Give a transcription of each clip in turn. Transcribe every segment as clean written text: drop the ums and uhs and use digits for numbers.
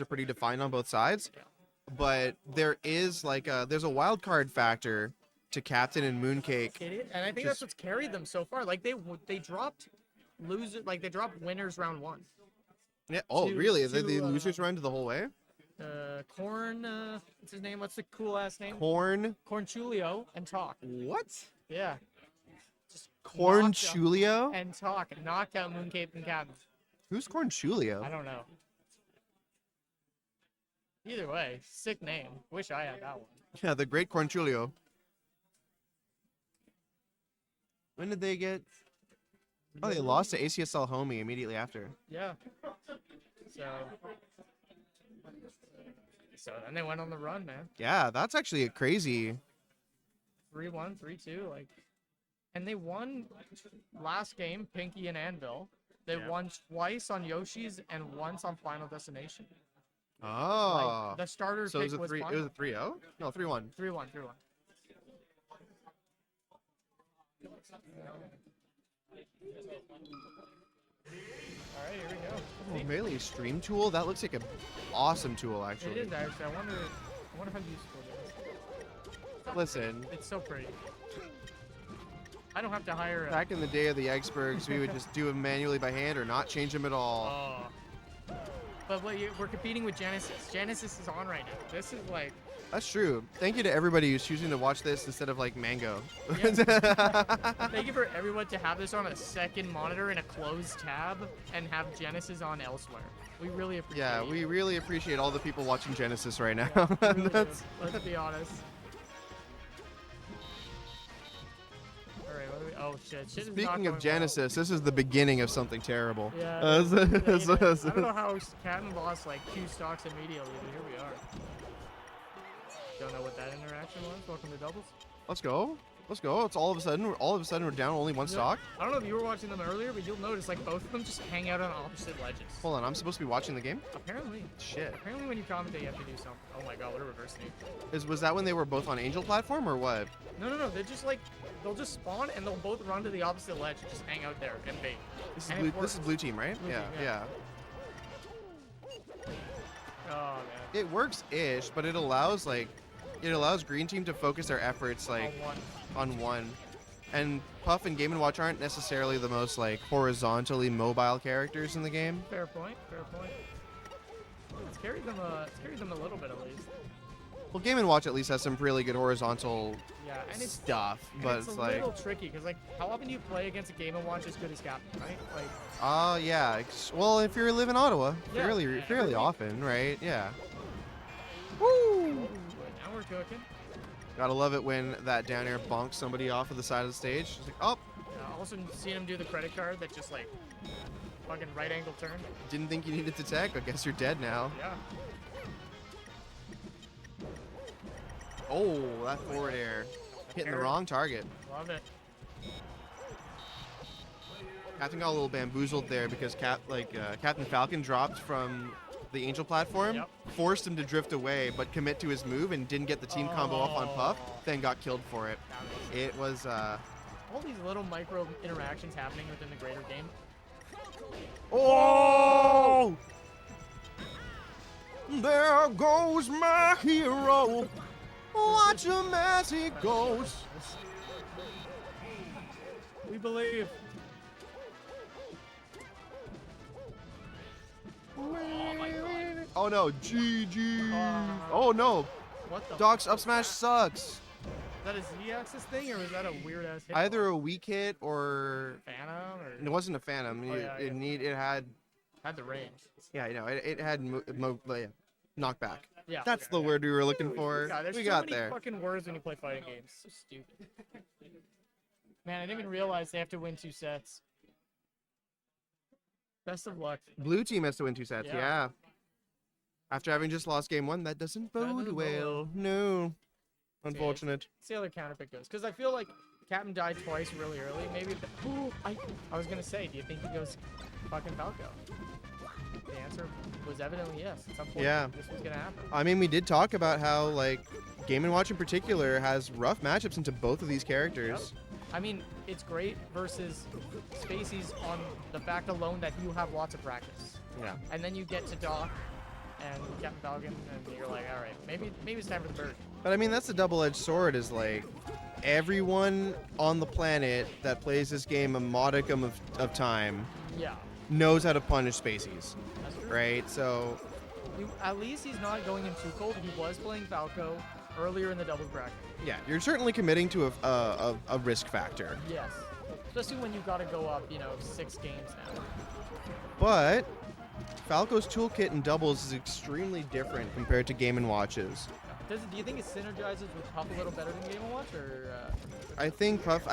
are pretty defined on both sides. Yeah. But there is like there's a wild card factor to Captain and Mooncake. It is, and I think that's what's carried them so far. Like they dropped they dropped winners round 1. Yeah. Oh, To- really? to, The losers run to the whole way? Corn, what's his name? What's the cool ass name? Corn. Cornchulio and Talk. What? Yeah. Just Corn knocked out- Chulio? and Talk knocked out Mooncake and Captain. Who's Corn Chulio? I don't know. Either way, sick name. Wish I had that one. Yeah, the great Corn Chulio. When did they get? Oh, they lost to ACSL Homie immediately after. Yeah. So then they went on the run, man. Yeah, that's actually a crazy. 3-1, 3-2, like, and they won last game, Pinky and Anvil. They won twice on Yoshi's and once on Final Destination. Oh. Like, the starter So pick it was a 3-0? No, 3-1. 3-1. All right, here we go. Oh, Melee Stream Tool? That looks like an awesome tool, actually. It is actually. I wonder how useful it is. Listen, It's so pretty. I don't have to hire a... back in the day of the Exbergs, we would just do them manually by hand or not change them at all. Oh. But we're competing with Genesis. Genesis is on right now. This is like... That's true. Thank you to everybody who's choosing to watch this instead of like Mango. Thank you for everyone to have this on a second monitor in a closed tab and have Genesis on elsewhere. We really appreciate Yeah, it. we really appreciate all the people watching Genesis right now. We really do. Let's be honest. Alright, what do we... Oh, shit. Shit is not Speaking going of Genesis, this is the beginning of something terrible. well. Uh, Yeah. I don't know how Catton lost like 2 stocks immediately, but here we are. Don't know what that interaction was. Welcome to doubles. Let's go. Let's go. It's all of a sudden we're down only one stock. I don't know if you were watching them earlier, but you'll notice like both of them just hang out on opposite ledges. Hold on, I'm supposed to be watching the game? Apparently. Shit. Apparently when you commentate you have to do something. Oh my god, what a reverse knee. Was that when they were both on Angel platform or what? No. They're just like, they'll just spawn and they'll both run to the opposite ledge and just hang out there and bait. This is blue team, right? Blue Yeah, team, yeah. Oh man. It works-ish, but it allows green team to focus their efforts like on one. And Puff and Game & Watch aren't necessarily the most like horizontally mobile characters in the game. Fair point. It's carried them a little bit at least. Well, Game & Watch at least has some really good horizontal Yeah, and it's stuff, but it's it's a like, little tricky because like how often do you play against a Game & Watch as good as Captain, right? Like oh yeah. Well, if you live in Ottawa, Yeah, fairly every week. often, right? Yeah. Woo! now we're cooking. Gotta love it when that down air bonks somebody off of the side of the stage. It's like, oh, Yeah, also seen him do the credit card that just like fucking right angle turn. didn't think you needed to tech. I guess you're dead now. Yeah. Oh, that forward air. Hitting the wrong target. Love it. Captain got a little bamboozled there because Captain Falcon dropped from the Angel platform, Yep. forced him to drift away, but commit to his move and didn't get the team combo off on Puff, then got killed for it. It was, All these little micro interactions happening within the greater game. oh! There goes my hero. Watch him as he goes. We believe. Oh no, GG. Oh no, What the? Doc's up smash sucks. Is that a Z-axis thing or is that a weird ass hit? Either a weak hit or Phantom or it wasn't a phantom. Oh, yeah, It had had the range. yeah, it had knockback. Yeah. That's okay, the okay. word we were looking for. God, there's We so got many there. fucking words when you play fighting games. So stupid. Man, I didn't even realize they have to win 2 sets. Best of luck. Blue team has to win 2 sets. Yeah. Yeah. After having just lost game 1, that doesn't bode doesn't bode well. No. Unfortunate. See how their counterpick goes. Because I feel like Captain died twice really early. Maybe. I was gonna say, do you think he goes fucking Falco? The answer was evidently yes. It's unfortunate. Yeah. This was gonna happen. I mean, we did talk about how like Game & Watch in particular has rough matchups into both of these characters. I mean, it's great versus Spacey's on the fact alone that you have lots of practice. Yeah. And then you get to Doc, and Captain Falcon, and you're like, all right, maybe it's time for the bird. But I mean, that's the double-edged sword. Is like everyone on the planet that plays this game a modicum of time Yeah, knows how to punish spacies, that's true. right? So At least he's not going in too cold. He was playing Falco earlier in the double bracket. yeah, you're certainly committing to a risk factor. Yes, especially when you've got to go up, 6 games now. But Falco's toolkit in doubles is extremely different compared to Game & Watch's. Do you think it synergizes with Puff a little better than Game & Watch, or? I think Puff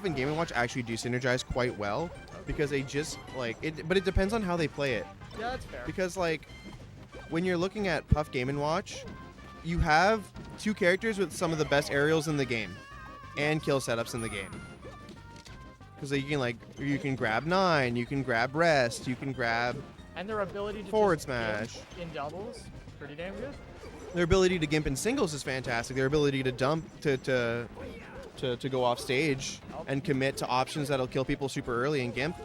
and Game & Watch actually do synergize quite well because they just like it. But it depends on how they play it. Yeah, that's fair. Because like when you're looking at Puff Game & Watch, you have 2 characters with some of the best aerials in the game and kill setups in the game. Because you can grab 9, you can grab rest, you can grab And their ability to forward just smash. gimp in doubles, pretty damn good. Their ability to gimp in singles is fantastic. Their ability to dump to go off stage and commit to options that'll kill people super early in gimp.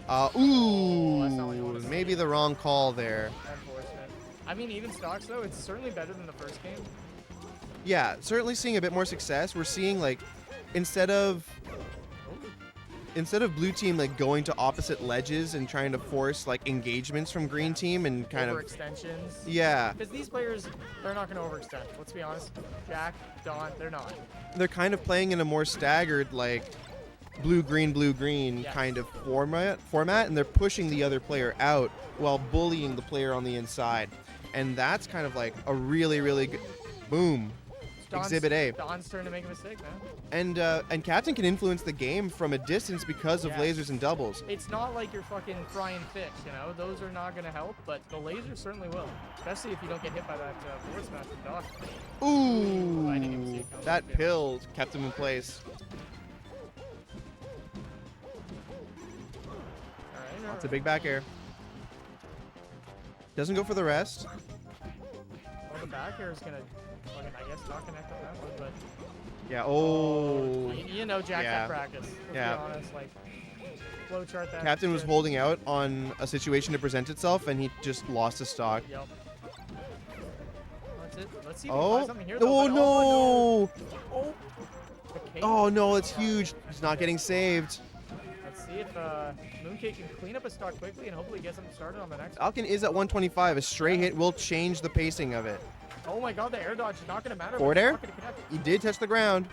That's not what you wanna see. Maybe the wrong call there. Unfortunate. I mean, even stocks though, it's certainly better than the first game. Yeah, certainly seeing a bit more success. We're seeing like instead of blue team like going to opposite ledges and trying to force like engagements from green team and kind of Overextensions. yeah, Because these players, they're not going to overextend. Let's be honest. Jack, Don, they're not. they're kind of playing in a more staggered like blue green Yes. kind of format and they're pushing the other player out while bullying the player on the inside. And that's kind of like a really good boom. Exhibit A. Don's turn to make a mistake, man. And Captain can influence the game from a distance because of Yes. lasers and doubles. It's not like you're fucking frying fish, Those are not going to help, but the lasers certainly will. Especially if you don't get hit by that forward smash from Doc. Ooh, I didn't even see it coming. that Yeah. pill kept him in place. All right. It's a big back air. Doesn't go for the rest. Well, the back air is going to, I guess, not connect on that one, but... Yeah. Oh. Jack Yeah. had practice. Let's Yeah. be honest, flowchart that. Captain was shit. holding out on a situation to present itself, and he just lost his stock. Yep. That's it. Let's see if he finds Oh. something here. Though, Oh but- no. Oh. The cake. Oh no, it's huge. He's not getting saved. Let's see if Mooncake can clean up his stock quickly and hopefully get something started on the next one. Falcon is at 125. A stray hit will change the pacing of it. Oh my god, the air dodge is not going to matter. Forward but it's air? not gonna connect. He did touch the ground.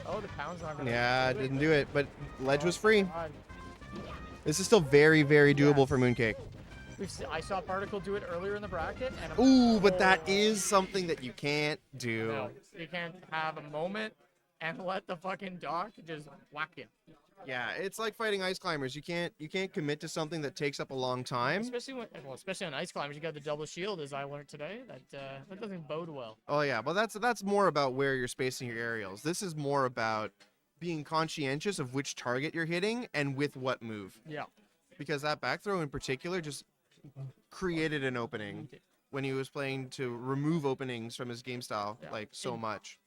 Oh, the pound's not going to Yeah, didn't do it, but ledge was free. God. This is still very doable Yes. for Mooncake. I saw Particle do it earlier in the bracket. And Ooh, but that is something that you can't do. No, you can't have a moment and let the fucking Doc just whack you. Yeah, it's like fighting ice climbers. You can't commit to something that takes up a long time. Especially on ice climbers, you got the double shield, as I learned today. That doesn't bode well. Oh yeah, well that's more about where you're spacing your aerials. This is more about being conscientious of which target you're hitting and with what move. Yeah. Because that back throw in particular just created an opening when he was playing to remove openings from his game style Yeah. so much.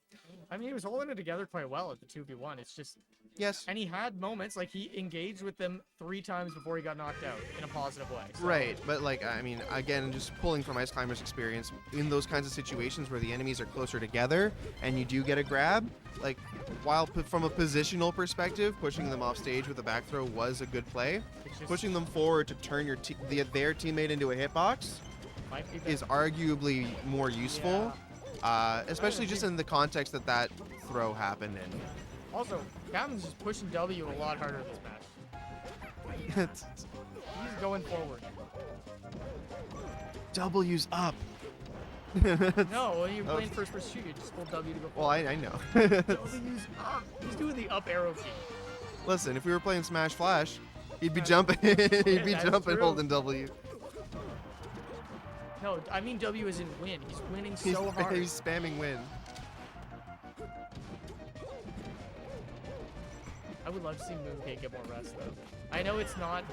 I mean, he was holding it together quite well at the 2v1. It's just, Yes. and he had moments like he engaged with them 3 times before he got knocked out in a positive way. So, Right, but like I mean, again, just pulling from Ice Climber's experience in those kinds of situations where the enemies are closer together and you do get a grab, like while from a positional perspective, pushing them off stage with a back throw was a good play. it's just, Pushing them forward to turn their teammate into a hitbox might be is arguably more useful, especially just in the context that throw happened in. Also, Captain's just pushing W a lot harder this match. He's going forward. W's up. No, when you're playing first person shoot, you just hold W to go Well, forward. I know. W's up. He's doing the up arrow key. Listen, if we were playing Smash Flash, he'd be Yeah. jumping. He'd be That's jumping, true. holding W. No, I mean W is in win. He's winning so hard. He's spamming win. I would love to see Mooncake get more rest, though. I know it's not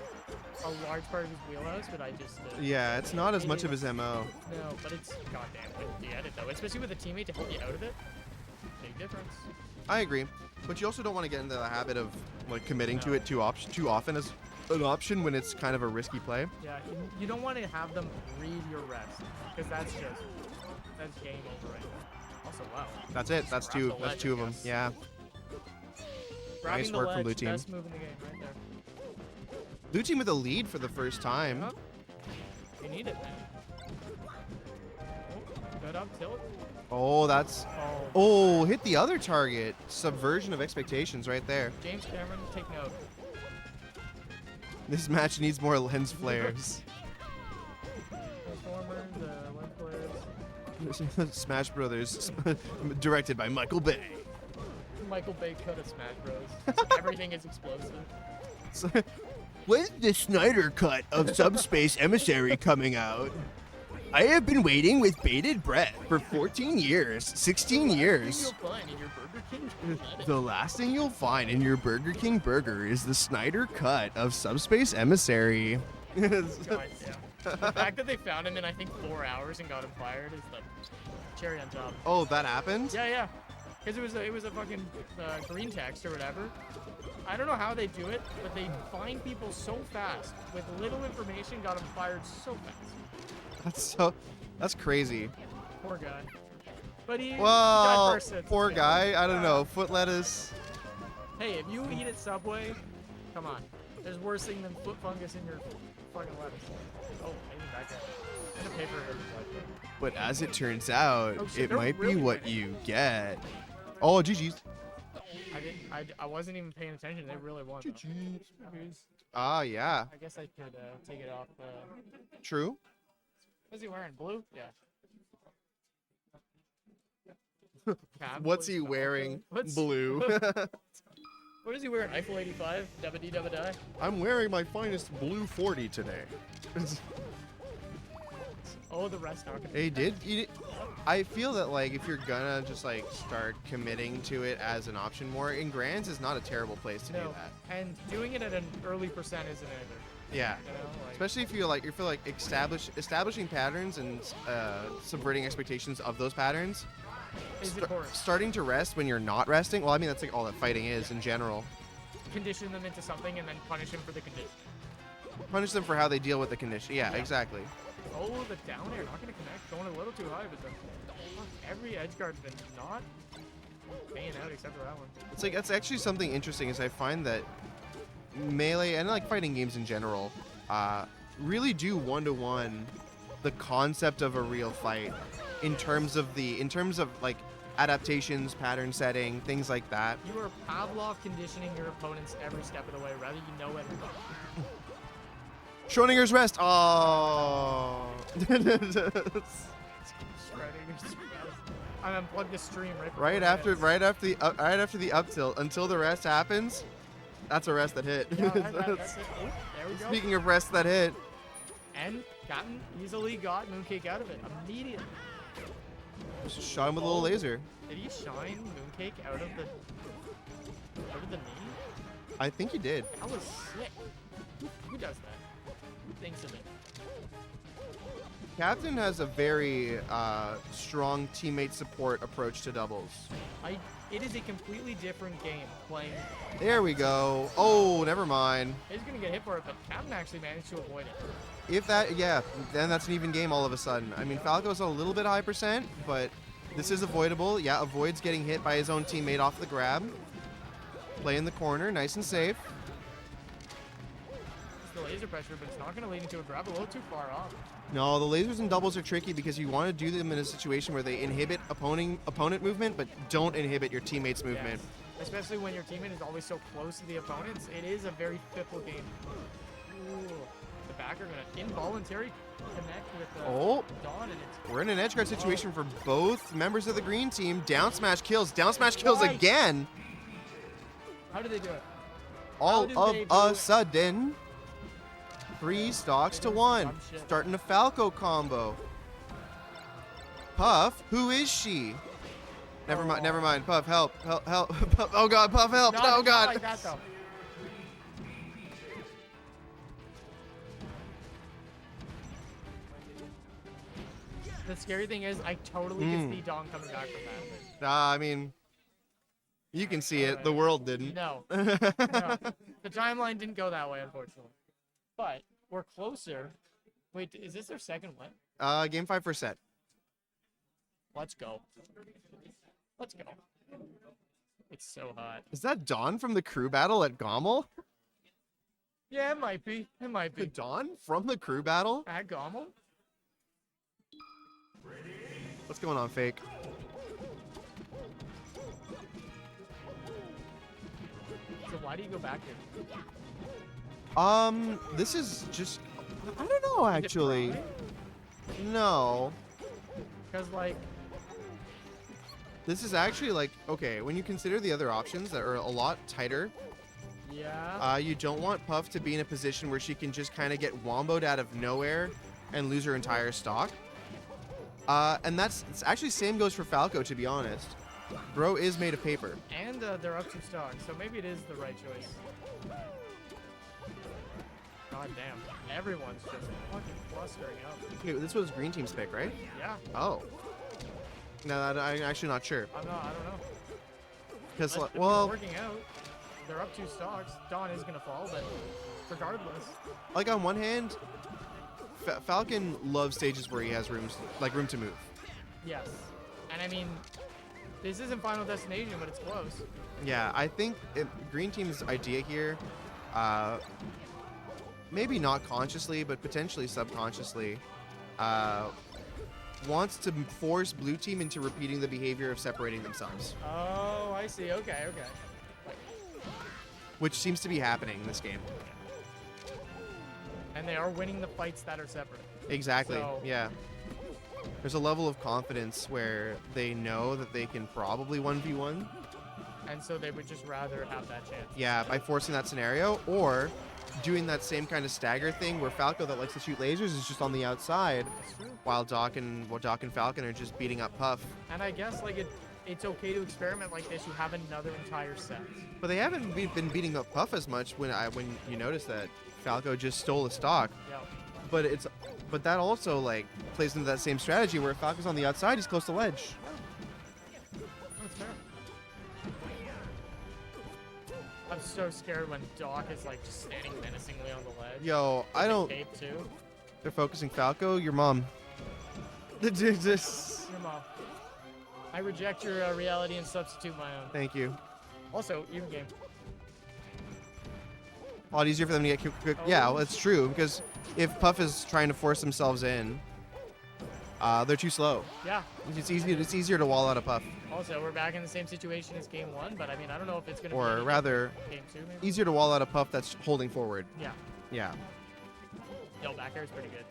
a large part of his wheelhouse, but I just... Yeah, it's not as it much of is- his MO. No, but it's goddamn good to get it, though. Especially with a teammate to help you out of it. Big difference. I agree, but you also don't want to get into the habit of like committing to it too often an option when it's kind of a risky play. Yeah, you don't want to have them read your rest, because that's game over right now. Also, wow. That's it. That's Grab two. the That's ledge, two of I them. guess. Yeah. Grabbing Nice the work from ledge, blue team. best move in the game right there. Blue team with a lead for the first time. Yep. You need it, man. Oh, good up tilt. Oh, that's. Oh, hit the other target. Subversion of expectations right there. James Cameron, take note. This match needs more lens flares. Transformers, lens flares. Smash Brothers, directed by Michael Bay. Michael Bay cut of Smash Bros. Everything is explosive. When's the Snyder cut of Subspace Emissary coming out? I have been waiting with bated breath for 14 years, 16 years. The last thing you'll find in your Burger King burger is the Snyder cut of Subspace Emissary. God, yeah. The fact that they found him in, I think, 4 hours and got him fired is the cherry on top. Oh, that happened? Yeah, yeah. Because it was a fucking green text or whatever. I don't know how they do it, but they find people so fast with little information, got him fired so fast. That's crazy. Poor guy. But he died Well, first. So it's poor okay. guy. I don't know. Foot lettuce. Hey, if you eat at Subway, come on. There's worse thing than foot fungus in your fucking lettuce. Oh, maybe back there. And a paper. But as it turns out, Oh, shit, it they're might be really what winning. you get. Oh, GG's. I wasn't even paying attention. They really won. Ah, yeah. I guess I could take it off. True. What's he wearing? Blue? Yeah. Cab, What's please. he wearing? What's- Blue. What is he wearing? Eiffel 85? Dabba dee dabba die? I'm wearing my finest blue 40 today. Oh, the rest are gonna Hey, I feel that like if you're gonna just like start committing to it as an option more, in Grands is not a terrible place to do No, that. and doing it at an early percent isn't either. Yeah. You know, like, Especially if you feel like establishing patterns and subverting expectations of those patterns. is important. Starting to rest when you're not resting. Well, I mean that's like all that fighting is in general. Condition them into something and then punish them for the condition. Punish them for how they deal with the condition. Yeah, Yeah. exactly. Oh, the down air, not gonna connect. Going a little too high, but every edge guard's been not paying out except for that one. It's like that's actually something interesting is I find that melee and like fighting games in general really do one-to-one the concept of a real fight in terms of like adaptations, pattern setting, things like that. You are Pavlov conditioning your opponents every step of the way, whether you know it or not. Schrodinger's rest. Oh. Shredding your stress. I unplugged the stream right after the up tilt until the rest happens. That's a rest that hit. Yeah, that's it. Oh, there we go. Speaking of rest that hit. And Captain easily got Mooncake out of it immediately. Just shot him with a little laser. Did he shine Mooncake out of the knee? I think he did. That was sick. Who does that? Who thinks of it? Captain has a very strong teammate support approach to doubles. It is a completely different game playing. There we go. Oh, never mind. He's gonna get hit for it, but Captain actually managed to avoid it. If that, yeah, then that's an even game all of a sudden. I mean, Falco's a little bit high percent, but this is avoidable. Yeah, avoids getting hit by his own teammate off the grab. Play in the corner, nice and safe. It's the laser pressure, but it's not gonna lead into a grab a little too far off. No, the lasers and doubles are tricky because you want to do them in a situation where they inhibit opponent movement, but don't inhibit your teammate's movement. Yes. Especially when your teammate is always so close to the opponents. It is a very fickle game. Ooh. The backer gonna involuntary connect with Dawn, and it's We're in an edge guard situation for both members of the green team. Down smash kills Why? again. How did they do it? All did of they do a it? sudden, 3 stocks to 1. Dumb shit. Starting a Falco combo. Puff, who is she? Never mind. Puff, help. Puff, oh god, Puff, help. Not, Oh not god. like that though. The scary thing is, I totally can see Dawn coming back from that. I mean, You can see it. The world didn't. No. No. The timeline didn't go that way, unfortunately. But we're closer. Wait, is this their second win? Game 5 first set. Let's go. Let's go. It's so hot. Is that Dawn from the crew battle at Gommel? Yeah, it might be. It might The be. Dawn from the crew battle? At Gommel? What's going on, Fake? So why do you go back here? This is just... I don't know, actually. No. Because, like... This is actually, like, okay, when you consider the other options that are a lot tighter, Yeah. you don't want Puff to be in a position where she can just kind of get womboed out of nowhere and lose her entire stock. And it's actually same goes for Falco, to be honest. Bro is made of paper. And they're up 2 stocks, so maybe it is the right choice. God damn. Everyone's just fucking clustering up. Okay, this was Green Team's pick, right? Yeah. Oh. No, I'm actually not sure. I don't know. Because, But, I mean, well, working out. They're up 2 stocks. Dawn is gonna fall, but regardless. like on one hand, Falcon loves stages where he has room to move. Yes. And I mean, this isn't Final Destination, but it's close. Yeah, I think Green Team's idea here, maybe not consciously, but potentially subconsciously, wants to force Blue Team into repeating the behavior of separating themselves, Oh, I see. Okay. which seems to be happening in this game. And they are winning the fights that are separate. Exactly, So- yeah. There's a level of confidence where they know that they can probably 1v1. And so they would just rather have that chance. Yeah, by forcing that scenario, or doing that same kind of stagger thing where Falco that likes to shoot lasers is just on the outside, That's true. while Doc and Falcon are just beating up Puff. And I guess like it's okay to experiment like this. You have another entire set. But they haven't been beating up Puff as much when you notice that Falco just stole a stock. Yeah. But that also like plays into that same strategy where if Falco's on the outside, he's close to ledge. That's fair. I'm so scared when Doc is like just standing menacingly on the ledge. Yo, With I the don't. cape too. They're focusing Falco. Your mom. Just. Your mom. I reject your reality and substitute my own. Thank you. Also, even game. A lot easier for them to get quick. Yeah, well, it's true because if Puff is trying to force themselves in, they're too slow. Yeah. It's easier to wall out a Puff, Also, we're back in the same situation as game 1, but I mean, I don't know if it's gonna be or any rather, game 2 maybe. easier to wall out a Puff that's holding forward. Yeah. Yeah. Yo, back air is pretty good.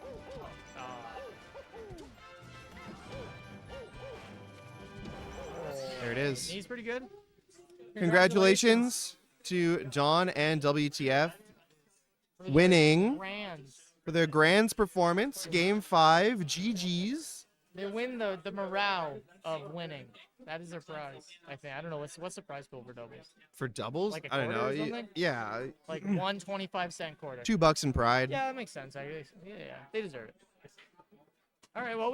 There it is. He's pretty good. Congratulations to Dawn and WTF For the winning Grands. for their Grands performance. Game 5, GG's. They win the morale of winning. That is their prize. I think. I don't know what's the prize pool for doubles. For doubles? Like a I don't know. quarter or something? Yeah. Like 1.25-cent quarter. $2 in pride. Yeah, that makes sense. Yeah, they deserve it. All right. Well, we got